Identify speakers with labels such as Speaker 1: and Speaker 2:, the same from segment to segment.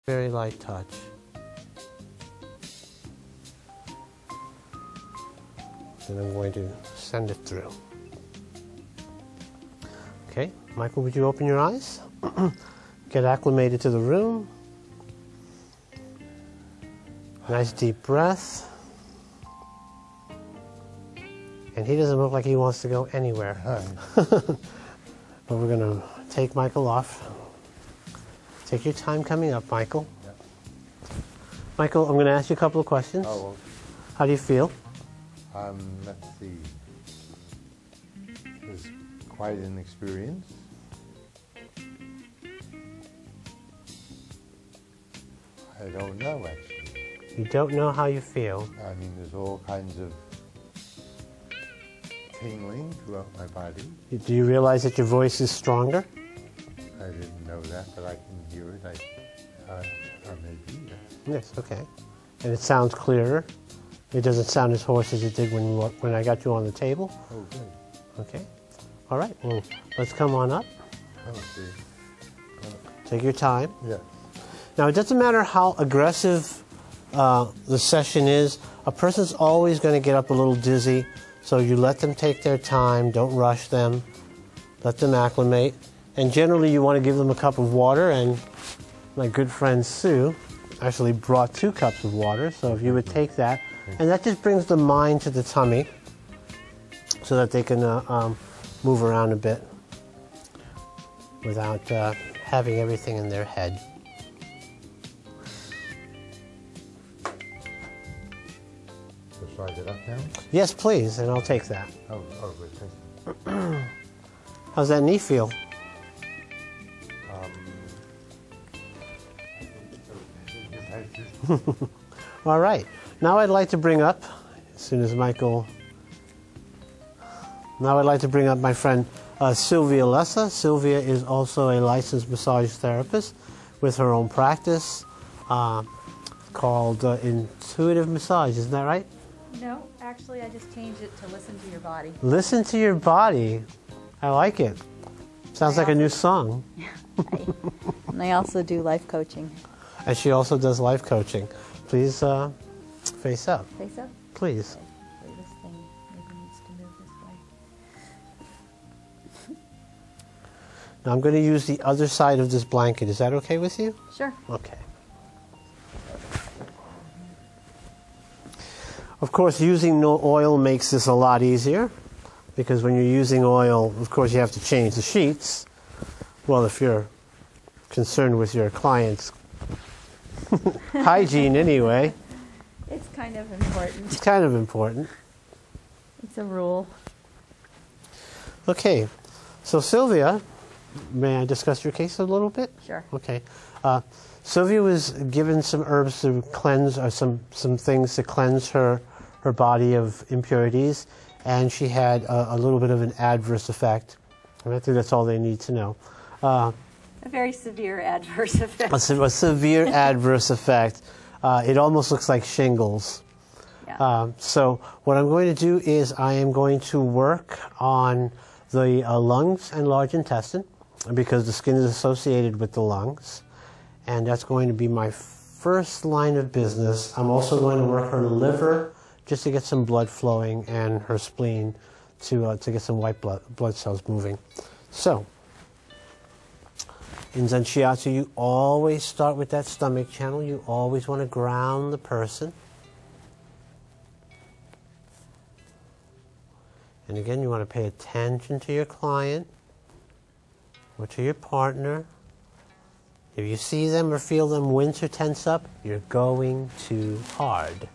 Speaker 1: Very light touch. And I'm going to send it through. Okay, Michael, would you open your eyes? Get acclimated to the room. Nice deep breath. And he doesn't look like he wants to go anywhere. But we're going to take Michael off. Take your time coming up, Michael. Yep. Michael, I'm going to ask you a couple of questions.
Speaker 2: Oh, okay.
Speaker 1: How do you feel?
Speaker 2: Let's see. It's quite an experience. I don't know, actually.
Speaker 1: You don't know how you feel?
Speaker 2: I mean, there's all kinds of tingling throughout my body.
Speaker 1: Do you realize that your voice is stronger?
Speaker 2: I didn't know that, but I can hear it. Maybe, yes.
Speaker 1: Yes, okay. And it sounds clearer? It doesn't sound as hoarse as it did when I got you on the table?
Speaker 2: Oh, good.
Speaker 1: Okay. All right, well, let's come on up.
Speaker 2: Okay.
Speaker 1: Take your time.
Speaker 2: Yeah.
Speaker 1: Now, it doesn't matter how aggressive the session is. A person's always going to get up a little dizzy, so you let them take their time. Don't rush them. Let them acclimate. And generally, you want to give them a cup of water, and my good friend Sue actually brought 2 cups of water, so if you would take that, and that just brings the mind to the tummy so that they can move around a bit without having everything in their head.
Speaker 2: So shall I get up now?
Speaker 1: Yes, please, and I'll take that.
Speaker 2: Oh, good, thank you.
Speaker 1: How's that knee feel? All right. Now I'd like to bring up, as soon as Michael... Now I'd like to bring up my friend Sylvia Lessa. Sylvia is also a licensed massage therapist with her own practice called Intuitive Massage. Isn't that right?
Speaker 3: No, actually I just changed it to Listen to Your Body.
Speaker 1: Listen to Your Body. I like it. Sounds like a new song.
Speaker 3: And I also do life coaching.
Speaker 1: And she also does life coaching. Please face up.
Speaker 3: Face up?
Speaker 1: Please.
Speaker 3: Okay. This thing maybe needs to move this way.
Speaker 1: Now I'm going to use the other side of this blanket. Is that okay with you?
Speaker 3: Sure.
Speaker 1: Okay. Of course, using no oil makes this a lot easier, because when you're using oil, of course, you have to change the sheets. Well, if you're concerned with your client's hygiene anyway.
Speaker 3: It's kind of important.
Speaker 1: It's kind of important.
Speaker 3: It's a rule.
Speaker 1: Okay. So Sylvia, may I discuss your case a little bit?
Speaker 3: Sure.
Speaker 1: Okay. Sylvia was given some herbs to cleanse, or some things to cleanse her body of impurities, and she had a little bit of an adverse effect. And I think that's all they need to know.
Speaker 3: A very severe adverse effect.
Speaker 1: A severe adverse effect. It almost looks like shingles.
Speaker 3: Yeah.
Speaker 1: So what I'm going to do is I am going to work on the lungs and large intestine, because the skin is associated with the lungs. And that's going to be my first line of business. I'm also going to work her liver just to get some blood flowing, and her spleen to get some white blood cells moving. So, in Zen Shiatsu, you always start with that stomach channel. You always want to ground the person. And again, you want to pay attention to your client or to your partner. If you see them or feel them wince or tense up, you're going too hard.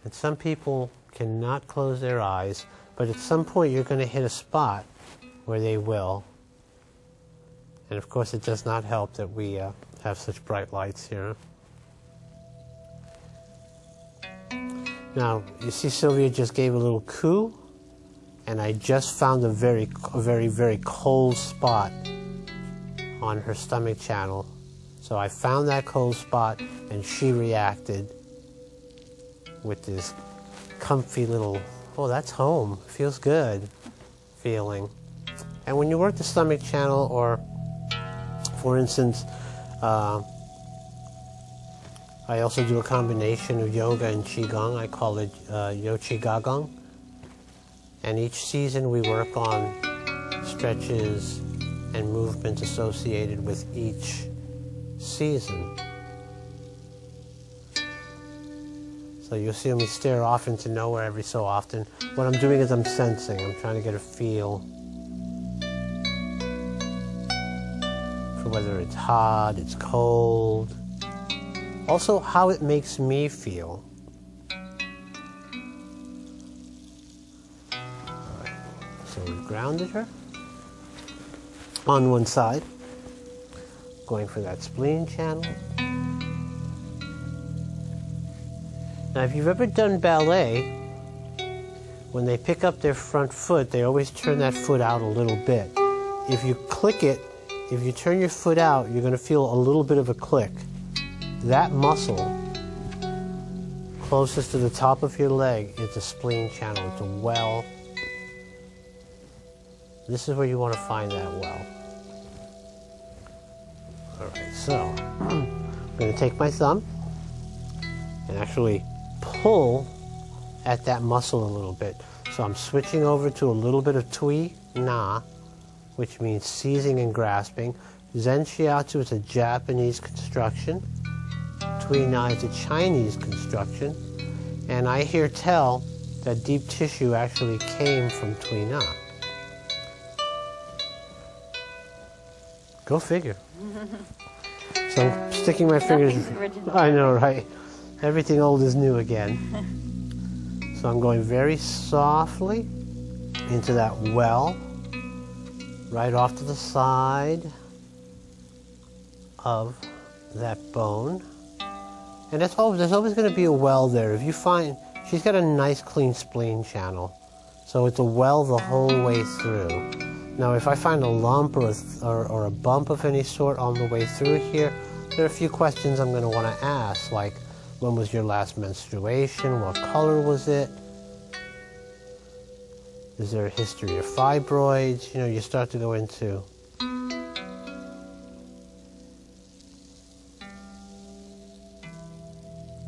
Speaker 1: And some people cannot close their eyes, but at some point you're going to hit a spot where they will. And of course it does not help that we have such bright lights here. Now, you see Sylvia just gave a little coo, and I just found a very, very cold spot on her stomach channel. So I found that cold spot, and she reacted with this comfy little, oh, that's home, feels good feeling. And when you work the stomach channel, or for instance, I also do a combination of yoga and qigong. I call it yo qigagong. And each season we work on stretches and movements associated with each season. So you'll see me stare off into nowhere every so often. What I'm doing is I'm sensing. I'm trying to get a feel for whether it's hot, it's cold. Also, how it makes me feel. All right. So we've grounded her on one side, going for that spleen channel. Now, if you've ever done ballet, when they pick up their front foot, they always turn that foot out a little bit. If you click it, if you turn your foot out, you're going to feel a little bit of a click. That muscle closest to the top of your leg is the spleen channel. It's a well. This is where you want to find that well. All right, so I'm going to take my thumb and actually pull at that muscle a little bit. So I'm switching over to a little bit of Tui Na, which means seizing and grasping. Zen Shiatsu is a Japanese construction. Tui Na is a Chinese construction. And I hear tell that deep tissue actually came from Tui Na. Go figure. So I'm sticking my fingers. I know, right? Everything old is new again. So I'm going very softly into that well, right off to the side of that bone. And there's always going to be a well there. If you find, she's got a nice clean spleen channel. So it's a well the whole way through. Now if I find a lump or a bump of any sort on the way through here, there are a few questions I'm going to want to ask, like when was your last menstruation, what color was it, is there a history of fibroids, you know, you start to go into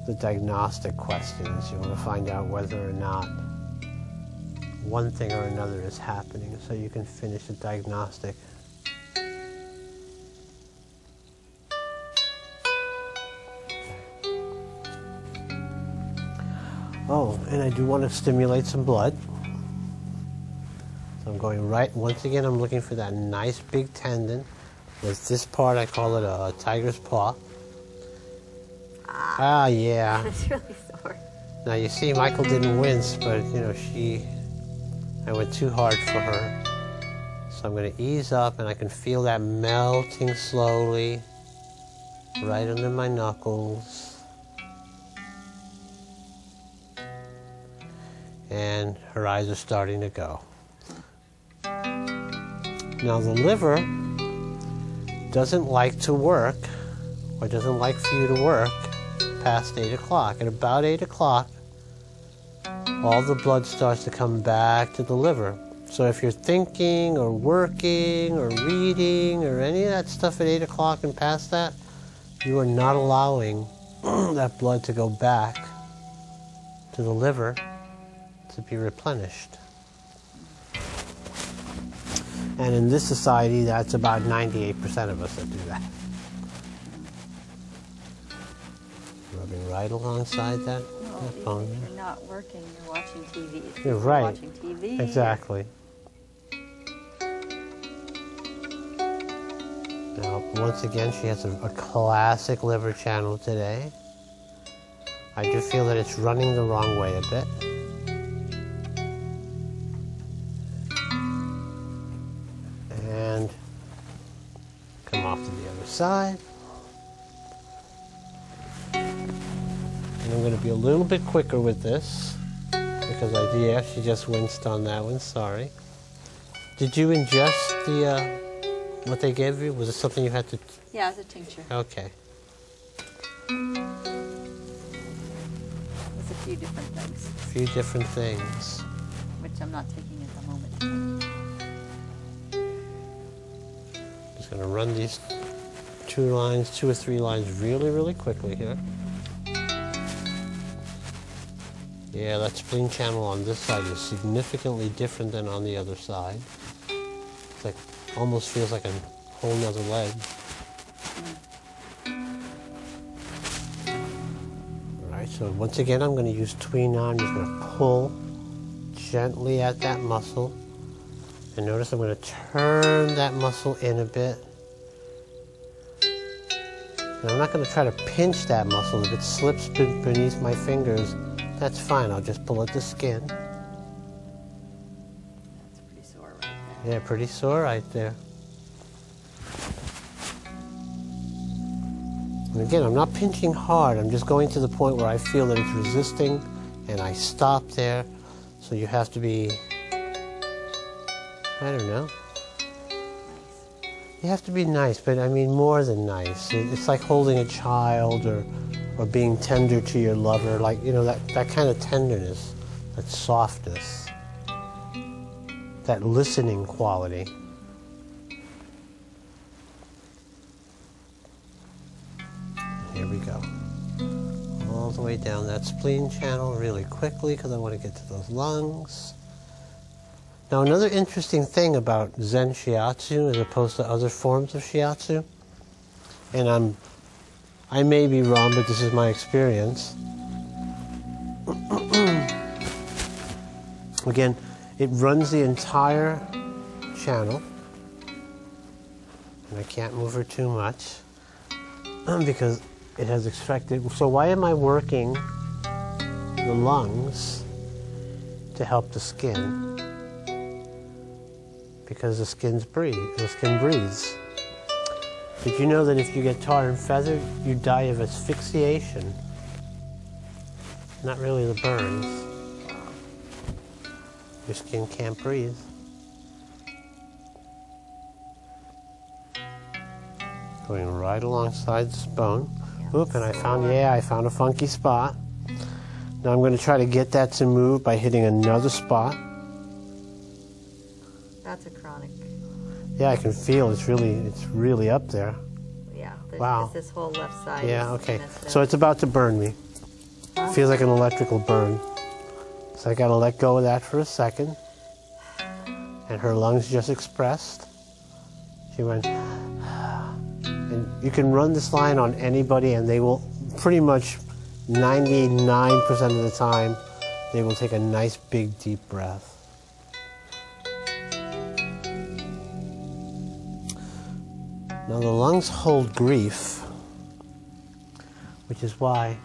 Speaker 1: the diagnostic questions. You want to find out whether or not one thing or another is happening so you can finish the diagnostic. Oh, and I do want to stimulate some blood. So I'm going right, once again I'm looking for that nice big tendon. With this part I call it a tiger's paw. Ah, yeah.
Speaker 3: It's really sore.
Speaker 1: Now you see Michael didn't wince, but you know, I went too hard for her. So I'm going to ease up and I can feel that melting slowly right under my knuckles. And her eyes are starting to go. Now the liver doesn't like to work, or doesn't like for you to work past 8 o'clock. At about 8 o'clock, all the blood starts to come back to the liver. So if you're thinking or working or reading or any of that stuff at 8 o'clock and past that, you are not allowing that blood to go back to the liver to be replenished. And in this society, that's about 98% of us that do that. Rubbing right alongside that bone.
Speaker 3: If you're not working, you're watching TV. If
Speaker 1: You're right.
Speaker 3: Watching TV.
Speaker 1: Exactly. Now, once again, she has a classic liver channel today. I do feel that it's running the wrong way a bit. And come off to the other side. And I'm going to be a little bit quicker with this because she just winced on that one, sorry. Did you ingest the, what they gave you? Was it something you had to?
Speaker 3: Yeah, it's a tincture.
Speaker 1: Okay.
Speaker 3: It's a few different things.
Speaker 1: A few different things.
Speaker 3: Which I'm not taking at the moment.
Speaker 1: Just going to run these 2 or 3 lines really, really quickly here. Yeah, that spleen channel on this side is significantly different than on the other side. It's like, almost feels like a whole nother leg. Alright, so once again I'm going to use tween now. I'm just going to pull gently at that muscle. And notice I'm going to turn that muscle in a bit. And I'm not going to try to pinch that muscle. If it slips beneath my fingers, that's fine. I'll just pull at the skin.
Speaker 3: That's pretty sore right there.
Speaker 1: Yeah, pretty sore right there. And again, I'm not pinching hard. I'm just going to the point where I feel that it's resisting, and I stop there. So you have to be, I don't know. You have to be nice, but I mean more than nice. It's like holding a child or being tender to your lover, like, you know, that kind of tenderness, that softness, that listening quality. Here we go. All the way down that spleen channel really quickly because I want to get to those lungs. Now, another interesting thing about Zen Shiatsu as opposed to other forms of Shiatsu, and I may be wrong, but this is my experience. Again, it runs the entire channel, and I can't move her too much because it has extracted. So why am I working the lungs to help the skin? Because the skin breathes. Did you know that if you get tarred and feathered, you die of asphyxiation? Not really the burns. Your skin can't breathe. Going right alongside this bone. Oop, and I found a funky spot. Now I'm going to try to get that to move by hitting another spot.
Speaker 3: That's a chronic.
Speaker 1: Yeah, I can feel it's really up there.
Speaker 3: Yeah.
Speaker 1: Wow.
Speaker 3: This whole left side.
Speaker 1: Yeah,
Speaker 3: is
Speaker 1: okay.
Speaker 3: messed up.
Speaker 1: So it's about to burn me. Feels like an electrical burn. So I got to let go of that for a second. And her lungs just expressed. She went, and you can run this line on anybody and they will pretty much 99% of the time, they will take a nice big deep breath. Now the lungs hold grief, which is why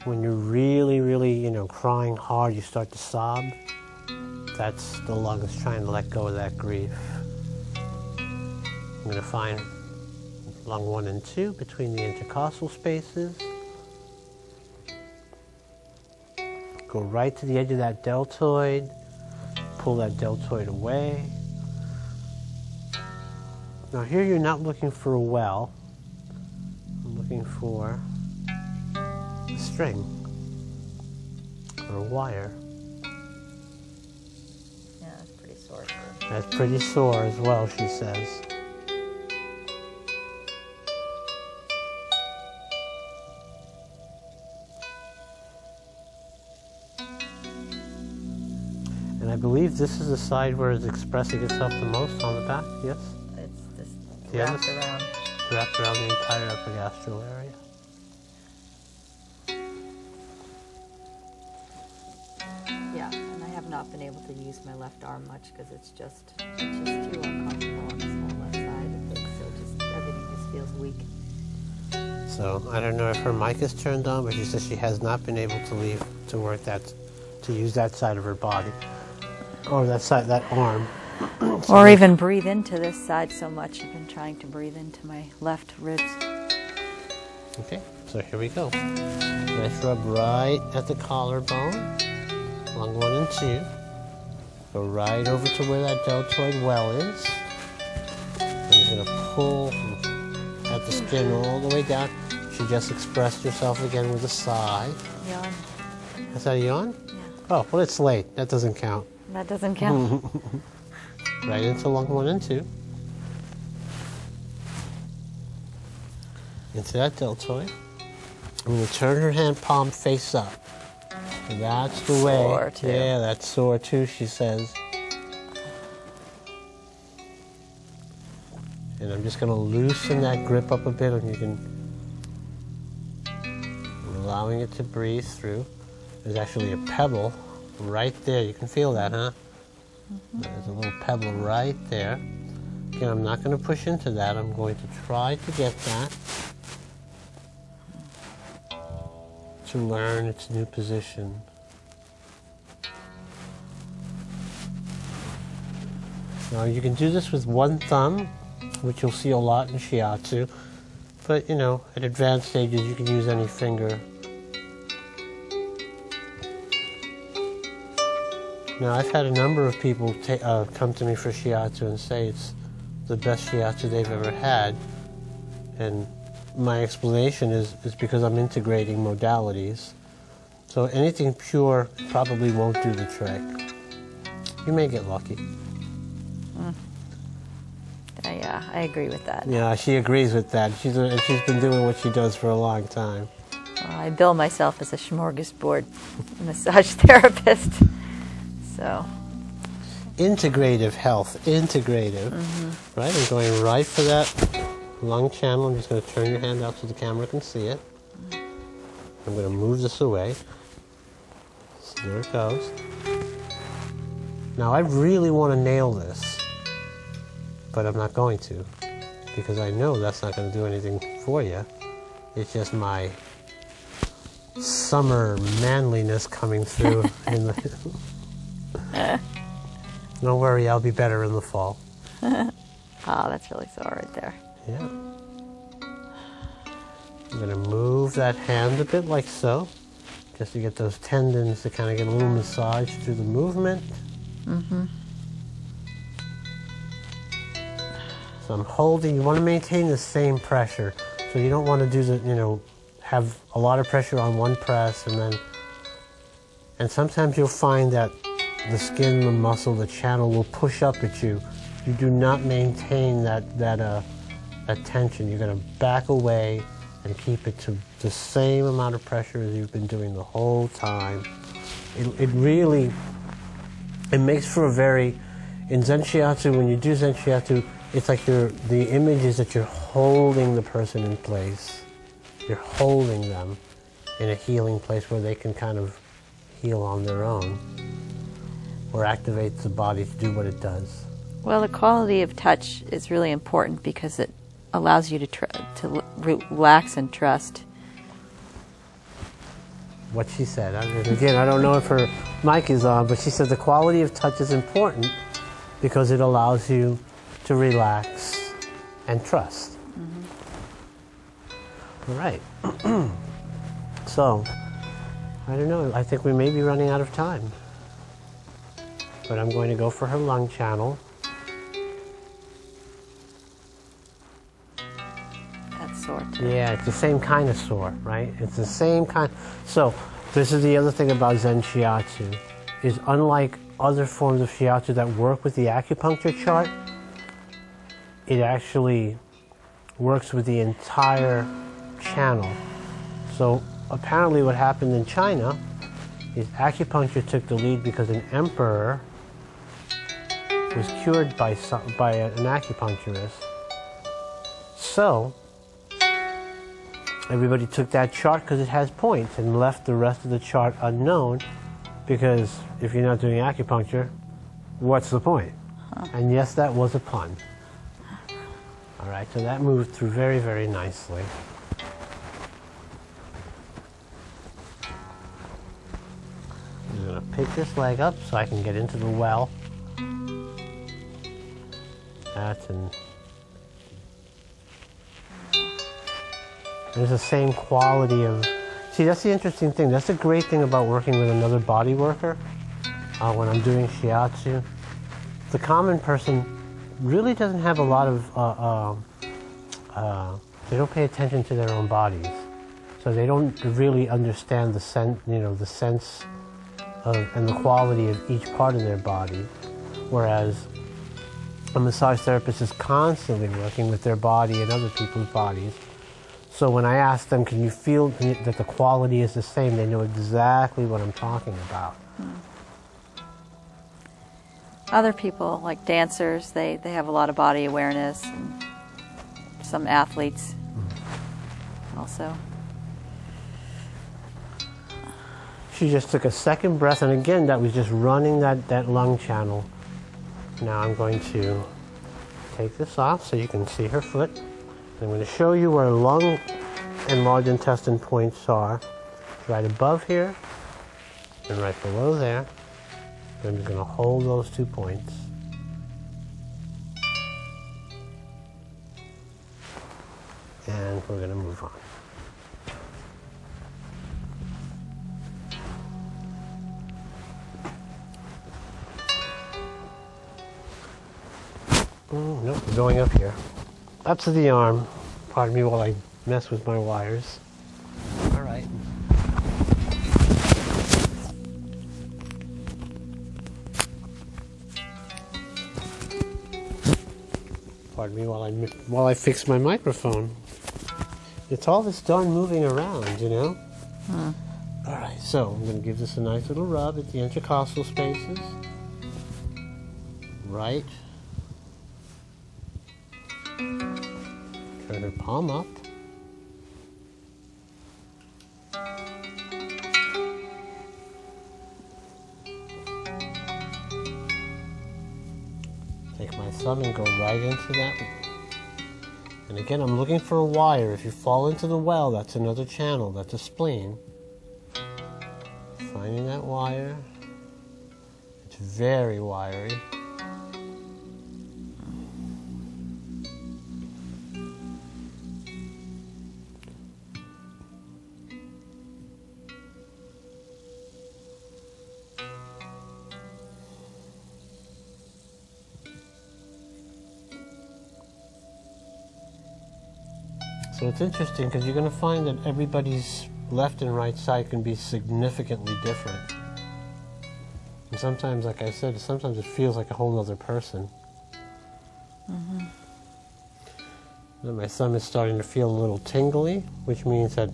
Speaker 1: when you're really, really, crying hard, you start to sob. That's the lungs trying to let go of that grief. I'm going to find lung 1 and 2 between the intercostal spaces. Go right to the edge of that deltoid. Pull that deltoid away. Now here you're not looking for a well. I'm looking for a string or a wire.
Speaker 3: Yeah, that's pretty sore.
Speaker 1: That's pretty sore as well, she says. And I believe this is the side where it's expressing itself the most on the back, yes?
Speaker 3: It's just
Speaker 1: Yeah,
Speaker 3: wrapped around.
Speaker 1: Wrapped around the entire epigastral area.
Speaker 3: Yeah, and I have not been able to use my left arm much because it's just too uncomfortable on this whole left side. Everything just feels weak.
Speaker 1: So I don't know if her mic is turned on, but she says she has not been able to use that side of her body, or that arm.
Speaker 3: Or even breathe into this side so much. I've been trying to breathe into my left ribs.
Speaker 1: Okay, so here we go. Nice rub right at the collarbone, lung 1 and 2. Go right over to where that deltoid well is. And you're going to pull at the skin all the way down. She just expressed herself again with a sigh.
Speaker 3: Yawn.
Speaker 1: Is that a yawn?
Speaker 3: Yeah.
Speaker 1: Oh, well, it's late. That doesn't count.
Speaker 3: That doesn't count.
Speaker 1: Right into lung 1 and 2. into that deltoid. I'm going to turn her hand palm face up. That's the way.
Speaker 3: Sore too.
Speaker 1: Yeah, that's sore too, she says. And I'm just going to loosen that grip up a bit, and you can, I'm allowing it to breathe through. There's actually a pebble right there. You can feel that, huh? There's a little pebble right there. Again, I'm not going to push into that. I'm going to try to get that to learn its new position. Now you can do this with one thumb, which you'll see a lot in shiatsu, but you know, at advanced stages you can use any finger. Now I've had a number of people come to me for shiatsu and say it's the best shiatsu they've ever had, and my explanation is because I'm integrating modalities. So anything pure probably won't do the trick. You may get lucky.
Speaker 3: I agree with that.
Speaker 1: Yeah, she agrees with that. She's been doing what she does for a long time.
Speaker 3: I bill myself as a smorgasbord massage therapist. So.
Speaker 1: Integrative health, integrative. Right, I'm going right for that lung channel. I'm just going to turn your hand out so the camera can see it. I'm going to move this away. So there it goes. Now I really want to nail this, but I'm not going to, because I know that's not going to do anything for you. It's just my summer manliness coming through. Don't worry, I'll be better in the fall.
Speaker 3: Oh, that's really sore right there.
Speaker 1: Yeah. I'm going to move that hand a bit like so, just to get those tendons to kind of get a little massage through the movement. So I'm holding. You want to maintain the same pressure. So you don't want to do the, you know, have a lot of pressure on one press and sometimes you'll find that the skin, the muscle, the channel will push up at you. You do not maintain that tension. You're going to back away and keep it to the same amount of pressure as you've been doing the whole time. It really, it makes for a very, in Zen Shiatsu, when you do Zen Shiatsu, it's like the image is that you're holding the person in place. You're holding them in a healing place where they can kind of heal on their own, or activate the body to do what it does.
Speaker 3: Well, the quality of touch is really important because it allows you to relax and trust.
Speaker 1: What she said. Again, I don't know if her mic is on, but she said the quality of touch is important because it allows you to relax and trust. All right. So, I don't know. I think we may be running out of time. But I'm going to go for her lung channel.
Speaker 3: That's sore too.
Speaker 1: Yeah, it's the same kind of sore, right? It's the same kind. So, this is the other thing about Zen Shiatsu, is unlike other forms of Shiatsu that work with the acupuncture chart, it actually works with the entire channel. So, apparently what happened in China is acupuncture took the lead because an emperor was cured by an acupuncturist. So, everybody took that chart because it has points and left the rest of the chart unknown, because if you're not doing acupuncture, what's the point? And yes, that was a pun. All right, so that moved through very, very nicely. I'm going to pick this leg up so I can get into the well. There's the same quality of, see, that's the interesting thing. That's the great thing about working with another body worker when I'm doing shiatsu. The common person really doesn't have a lot of, they don't pay attention to their own bodies. So they don't really understand the sense, the sense of, and the quality of each part of their body. Whereas a massage therapist is constantly working with their body and other people's bodies. So when I ask them, can you feel that the quality is the same, they know exactly what I'm talking about.
Speaker 3: Other people, like dancers, they have a lot of body awareness, and some athletes also.
Speaker 1: She just took a second breath, and again, that was just running that lung channel. Now I'm going to take this off so you can see her foot. I'm going to show you where lung and large intestine points are. Right above here and right below there. I'm just going to hold those 2 points. And we're going to move on. Nope, we're going up here. Up to the arm. Pardon me while I mess with my wires. All right. Pardon me while I fix my microphone. It's all this darn moving around, you know? All right, so I'm going to give this a nice little rub at the intercostal spaces. Right. Turn her palm up. Take my thumb and go right into that. And again, I'm looking for a wire. If you fall into the well, that's another channel. That's a spleen. Finding that wire. It's very wiry. So it's interesting because you're going to find that everybody's left and right side can be significantly different. And sometimes, like I said, sometimes it feels like a whole other person. And my thumb is starting to feel a little tingly, which means that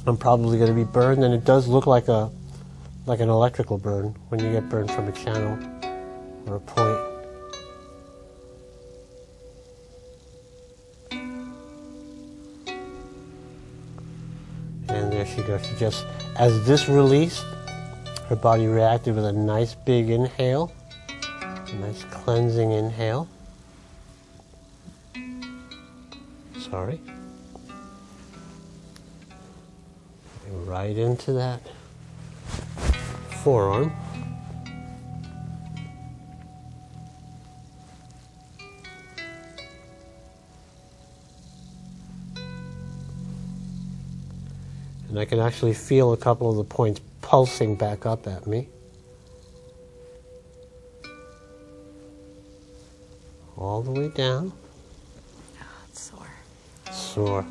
Speaker 1: I'm probably going to be burned. And it does look like an electrical burn when you get burned from a channel or a point. And there she goes. She just, as this released, her body reacted with a nice big inhale, a nice cleansing inhale. Sorry. Right into that forearm. And I can actually feel a couple of the points pulsing back up at me. All the way down.
Speaker 3: Oh, it's sore.
Speaker 1: Sore.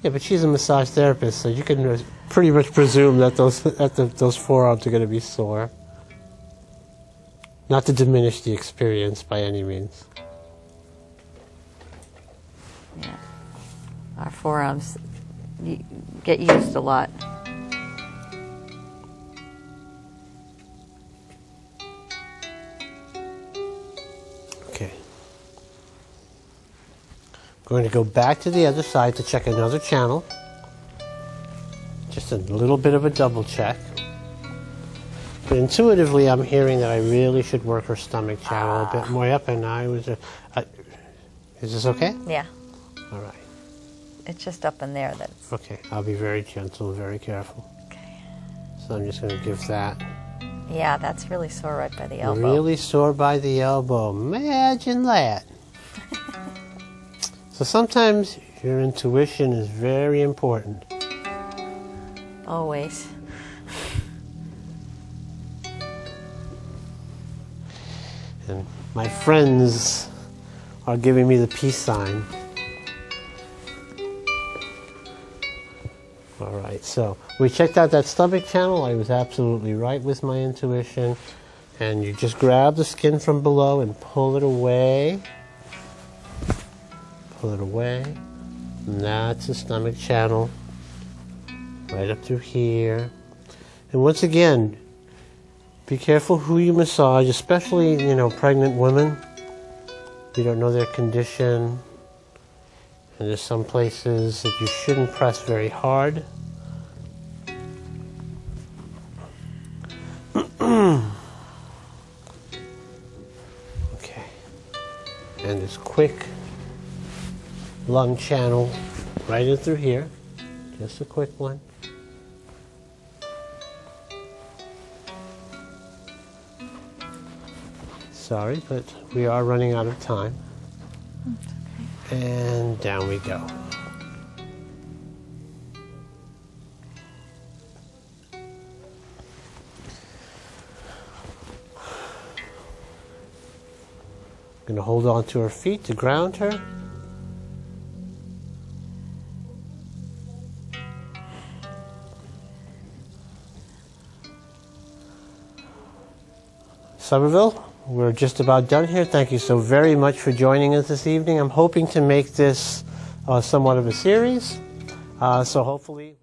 Speaker 1: Yeah, but she's a massage therapist, so you can pretty much presume that those forearms are going to be sore. Not to diminish the experience by any means.
Speaker 3: Yeah. Our forearms get used a lot.
Speaker 1: Okay. I'm going to go back to the other side to check another channel. Just a little bit of a double check. But intuitively, I'm hearing that I really should work her stomach channel a bit more up, and I was... is this okay?
Speaker 3: Yeah.
Speaker 1: All right.
Speaker 3: It's just up in there that it's...
Speaker 1: Okay, I'll be very gentle and very careful.
Speaker 3: Okay.
Speaker 1: So I'm just going to give that.
Speaker 3: Yeah, that's really sore right by the elbow.
Speaker 1: Really sore by the elbow. Imagine that. So sometimes your intuition is very important.
Speaker 3: Always.
Speaker 1: And my friends are giving me the peace sign. All right, so we checked out that stomach channel. I was absolutely right with my intuition. And you just grab the skin from below and pull it away. Pull it away. And that's the stomach channel, right up through here. And once again, be careful who you massage, especially, pregnant women. You don't know their condition. And there's some places that you shouldn't press very hard. Okay. And this quick lung channel right in through here. Just a quick one. Sorry, but we are running out of time.
Speaker 3: That's okay.
Speaker 1: And down we go. Going to hold on to her feet to ground her. Somerville, we're just about done here. Thank you so very much for joining us this evening. I'm hoping to make this somewhat of a series, so hopefully